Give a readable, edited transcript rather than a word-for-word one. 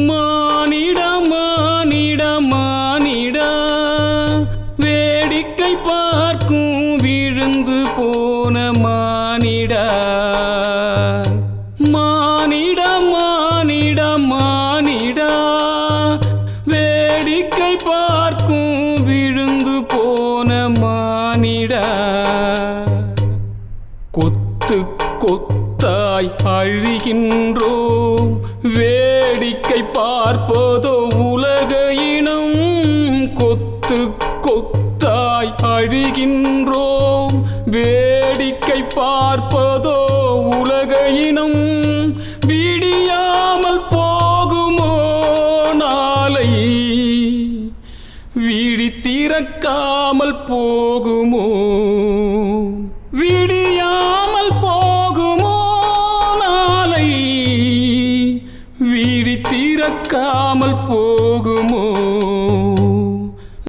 மானிட மானிட மானிட வேடிக்கை பார்க்கும் விழுந்து போன மானிட மானிட மானிட மானிட வேடிக்கை பார்க்கும் விழுந்து போன மானிட கொத்து கொத்தாய் அழிகின்றோம் வேடிக்கை பார்ப்பதோ உலக இனம் கொத்து கொத்தாய் அழிகின்றோம் வேடிக்கை பார்ப்பதோ உலக இனம் விடியாமல் போகுமோ நாளை விழி திறக்காமல் போகுமோ விடியாமல் போகுமோ நாளை விழி திறக்காமல் போகுமோ